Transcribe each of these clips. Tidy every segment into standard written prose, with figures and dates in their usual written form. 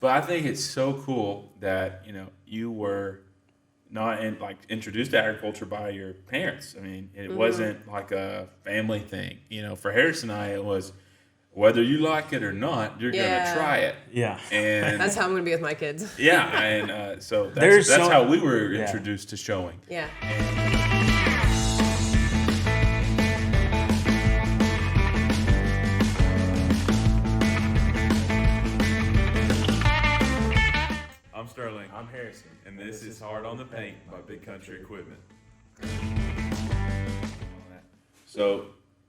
But I think it's so cool that you were not introduced to agriculture by your parents. I mean, it wasn't like a family thing. For Harris and I, it was whether you like it or not, you're gonna try it. Yeah, and that's how I'm gonna be with my kids. Yeah, and so that's how we were introduced to showing. Yeah. I'm Sterling. I'm Harrison. And this is Hard on the Paint by Big Country Equipment. So,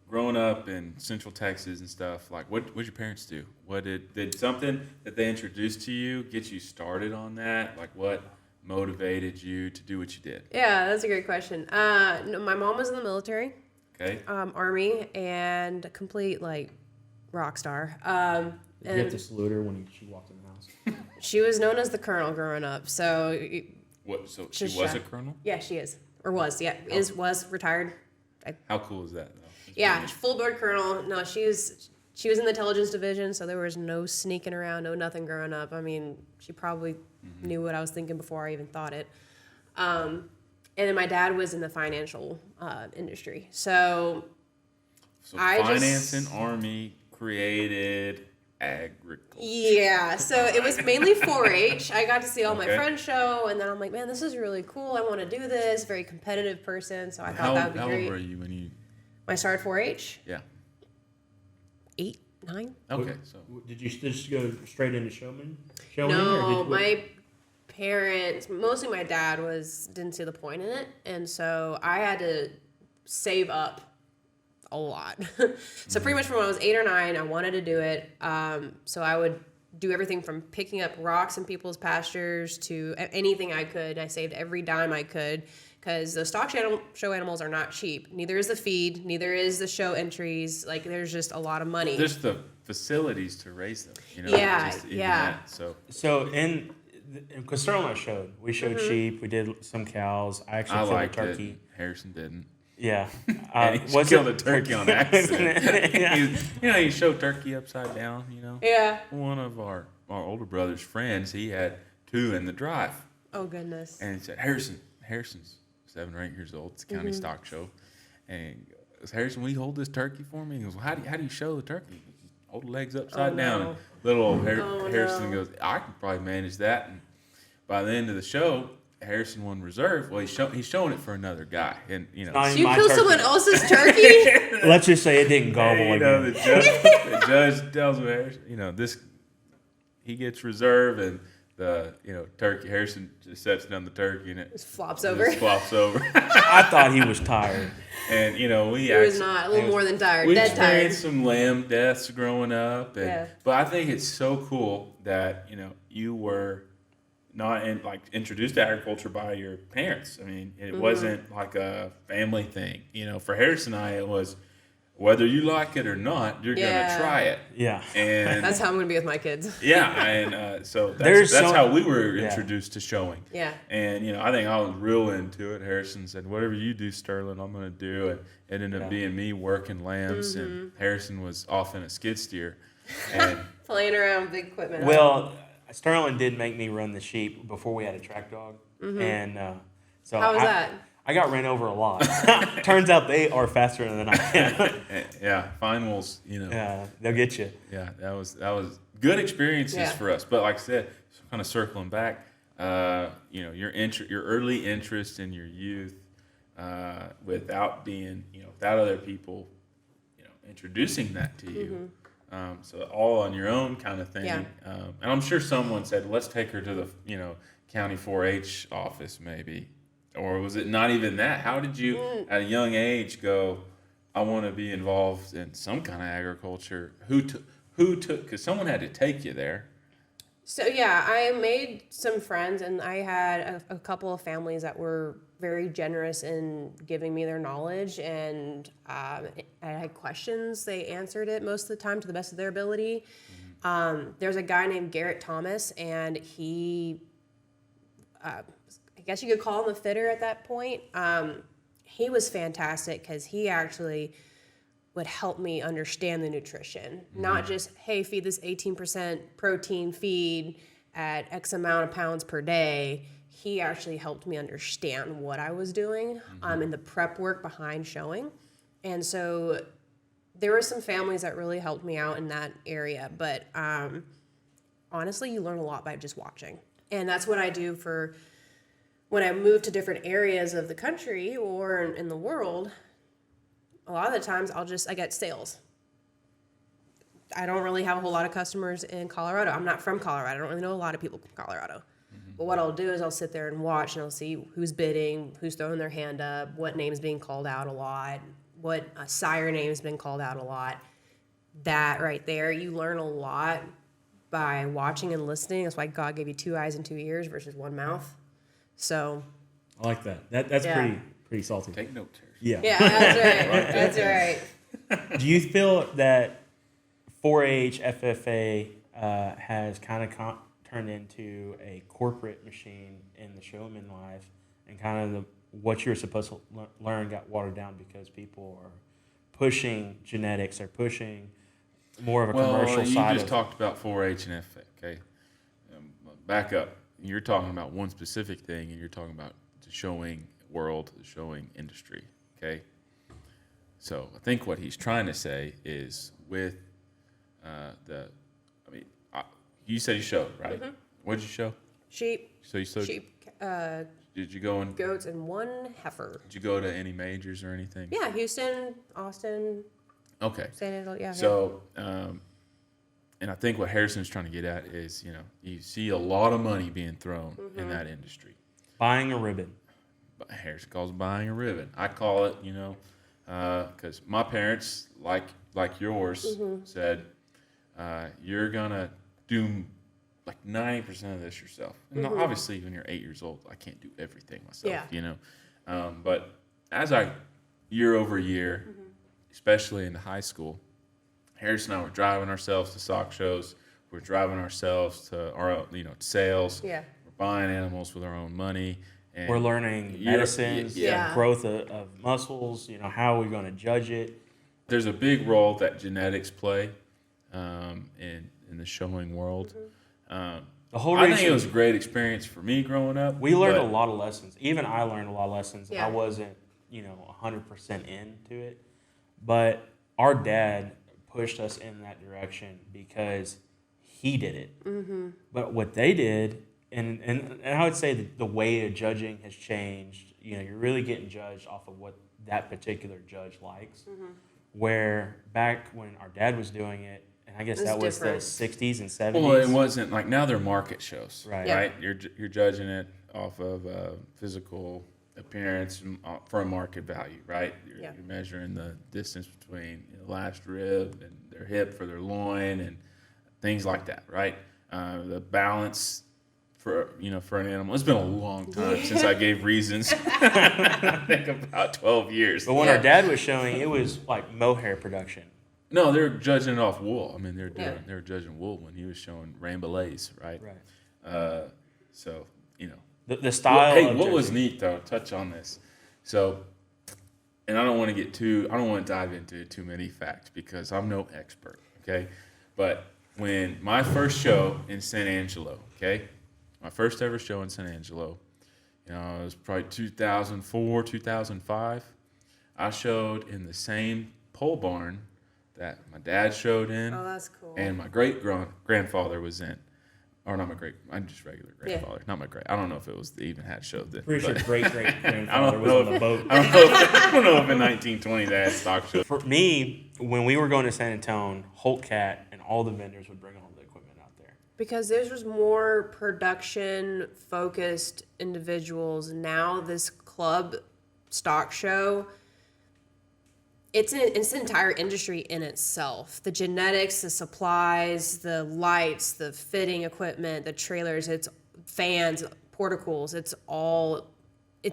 growing up in Central Texas and stuff, like, what did your parents do? What did something that they introduced to you get you started on that? Like, what motivated you to do what you did? Yeah, that's a great question. No, my mom was in the military. Okay. Army, and a complete, rock star. Did you have to salute her when she walked in the house? She was known as the Colonel growing up, so... What? So she was a colonel? Yeah, she is. Or was, yeah. Was retired. How cool is that, though? Yeah, full-board colonel. No, she was in the intelligence division, so there was no sneaking around, no nothing growing up. I mean, she probably knew what I was thinking before I even thought it. And then my dad was in the financial industry. So finance and Army created agriculture. Yeah, so it was mainly 4-H. I got to see all my friends show, and then I'm like, man, this is really cool. I want to do this. Very competitive person, so I thought that would be great. How old were you when you... When I started 4-H? Yeah. 8, 9. Okay, so... Did you just go straight into showing? No, my parents, mostly my dad, didn't see the point in it, and so I had to save up a lot. So pretty much from when I was 8 or 9, I wanted to do it. So I would do everything from picking up rocks in people's pastures to anything I could. I saved every dime I could because the stock show animals are not cheap. Neither is the feed. Neither is the show entries. There's just a lot of money. There's the facilities to raise them. Yeah. That, so because Sterling and I we showed sheep. We did some cows. I actually killed a turkey. It. Harrison didn't. Yeah. He killed a turkey on accident. You show turkey upside down, Yeah. One of our older brother's friends, he had 2 in the drive. Oh, goodness. And he said, Harrison's 7 or 8 years old. It's a county stock show. And he goes, Harrison, will you hold this turkey for me? He goes, well, how do you show the turkey? He goes, hold the legs upside down. And little old Harrison goes, I can probably manage that. And by the end of the show, Harrison won reserve. Well, he's showing it for another guy, and you killed someone else's turkey. Let's just say it didn't gobble. The judge tells him, Harrison, he gets reserve, and the turkey. Harrison just sets down the turkey, and it just flops over. I thought he was tired, and he was not a little more than tired. We dead experienced tired. some lamb deaths growing up, but I think it's so cool that you were not introduced to agriculture by your parents. I mean, it wasn't like a family thing. For Harris and I, it was whether you like it or not, you're gonna try it. Yeah, and that's how I'm gonna be with my kids. Yeah, and so that's how we were introduced to showing. Yeah, and I think I was real into it. Harrison said, "Whatever you do, Sterling, I'm gonna do." And it ended up being me working lambs, and Harrison was off in a skid steer, and playing around with big equipment. Well, Sterling did make me run the sheep before we had a track dog, and so how was that? I got ran over a lot. Turns out they are faster than I am. Yeah, finals, Yeah, they'll get you. Yeah, that was good experiences for us. But like I said, kind of circling back, your early interest in your youth, without being, without other people, introducing that to you. So all on your own kind of thing. Yeah. And I'm sure someone said, let's take her to the, county 4-H office maybe. Or was it not even that? How did you, at a young age, go, I want to be involved in some kind of agriculture? Who took, because someone had to take you there. So, yeah, I made some friends, and I had a couple of families that were very generous in giving me their knowledge, and I had questions. They answered it most of the time to the best of their ability. There's a guy named Garrett Thomas, and he, I guess you could call him a fitter at that point. He was fantastic because he actually would help me understand the nutrition. Not just, hey, feed this 18% protein feed, at X amount of pounds per day, he actually helped me understand what I was doing in the prep work behind showing. And so there were some families that really helped me out in that area. But honestly, you learn a lot by just watching. And that's what I do for when I move to different areas of the country or in the world. A lot of the times I get sales. I don't really have a whole lot of customers in Colorado. I'm not from Colorado. I don't really know a lot of people from Colorado. But what I'll do is I'll sit there and watch, and I'll see who's bidding, who's throwing their hand up, what name's being called out a lot, what sire name's been called out a lot. That right there, you learn a lot by watching and listening. That's why God gave you 2 eyes and 2 ears versus 1 mouth. So I like that. That's pretty salty. Take notes here. Yeah. yeah, that's right. That's right. Do you feel that 4-H FFA has kind of turned into a corporate machine in the showman life, and kind of what you're supposed to learn got watered down because people are pushing genetics, or pushing more of a commercial side? You just talked about 4-H and FFA. Okay, back up. You're talking about one specific thing, and you're talking about the showing world, the showing industry. Okay, so I think what he's trying to say is with you said you showed, right? Mm-hmm. What did you show? Sheep. So you showed sheep. Did you go and goats and 1 heifer? Did you go to any majors or anything? Yeah, Houston, Austin. Okay. San Antonio. Yeah. So, and I think what Harrison's trying to get at is, you see a lot of money being thrown in that industry. Buying a ribbon. Harrison calls it buying a ribbon. I call it, because my parents, like yours, said, you're gonna do like 90% of this yourself. And obviously, when you're 8 years old, I can't do everything myself. Yeah. But as year over year, especially in the high school, Harrison and I were driving ourselves to stock shows. We're driving ourselves to our, sales. Yeah. We're buying animals with our own money. And we're learning medicines, Yeah. growth of muscles. How are we going to judge it? There's a big role that genetics play in the showing world. The whole I think it was a great experience for me growing up. We learned a lot of lessons. Even I learned a lot of lessons. Yeah. I wasn't, 100% into it. But our dad pushed us in that direction because he did it. Mm-hmm. But what they did, and I would say that the way of judging has changed. You're really getting judged off of what that particular judge likes. Mm-hmm. Where back when our dad was doing it, and I guess that was different. the 60s and 70s. Well, it wasn't like now they're market shows, Right? Yeah. Right? You're judging it off of physical appearance for a market value, right? You're measuring the distance between the last rib and their hip for their loin and things like that, right? The balance for an animal. It's been a long time since I gave reasons. I think about 12 years. But when our dad was showing, it was like mohair production. No, they're judging it off wool. I mean, they were judging wool when he was showing Rambouillets, right? Right. So the style. Hey, what was neat though? Touch on this. So, and I don't want to dive into too many facts because I'm no expert. Okay, but when my first show in San Angelo, my first ever show in San Angelo, it was probably 2004, 2005. I showed in the same pole barn that my dad showed in. Oh, that's cool. And my grandfather was in. Or not I'm just regular grandfather. Yeah. Not my great. I don't know if it was even had showed then. Pretty sure great-great-grandfather was on the boat. I don't know if in 1920 they had stock shows. For me, when we were going to San Antonio, Hulk Cat and all the vendors would bring all the equipment out there. Because theirs was more production-focused individuals. Now this club stock show, it's an entire industry in itself. The genetics, the supplies, the lights, the fitting equipment, the trailers, it's fans, portacles. It's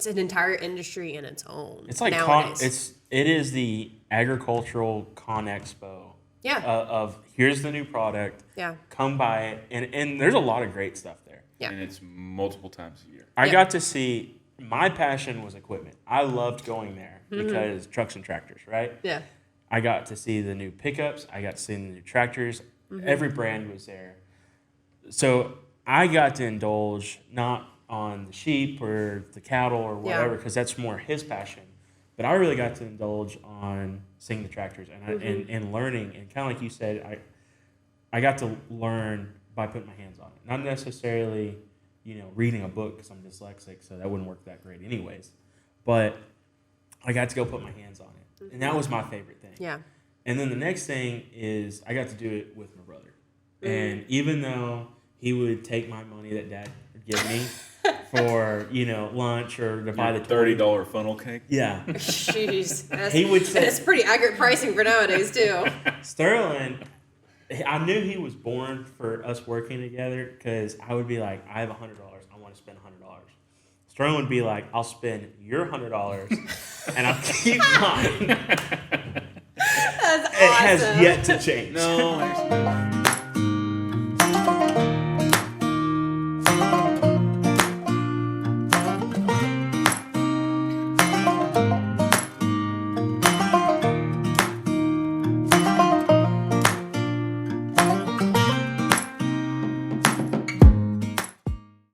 an entire industry in its own. It's like it is the agricultural con expo. Yeah. Of here's the new product. Yeah. Come buy it, and there's a lot of great stuff there. Yeah. And it's multiple times a year. I got to see. My passion was equipment. I loved going there because trucks and tractors, right? Yeah. I got to see the new pickups. I got to see the new tractors. Every brand was there. So I got to indulge not on the sheep or the cattle or whatever, because that's more his passion. But I really got to indulge on seeing the tractors and learning. And kind of like you said, I got to learn by putting my hands on it. Not necessarily, reading a book, because I'm dyslexic, so that wouldn't work that great anyways. But I got to go put my hands on it. And that was my favorite thing. Yeah. And then the next thing is I got to do it with my brother. And even though he would take my money that Dad would give me for, lunch or to buy the $30 funnel cake. Yeah. Jeez. He would say, that's pretty accurate pricing for nowadays, too. Sterling, I knew he was born for us working together, because I would be like, I have $100. I want to spend $100. Sterling would be like, I'll spend your $100 and I'll keep mine. That's awesome. It has yet to change. No,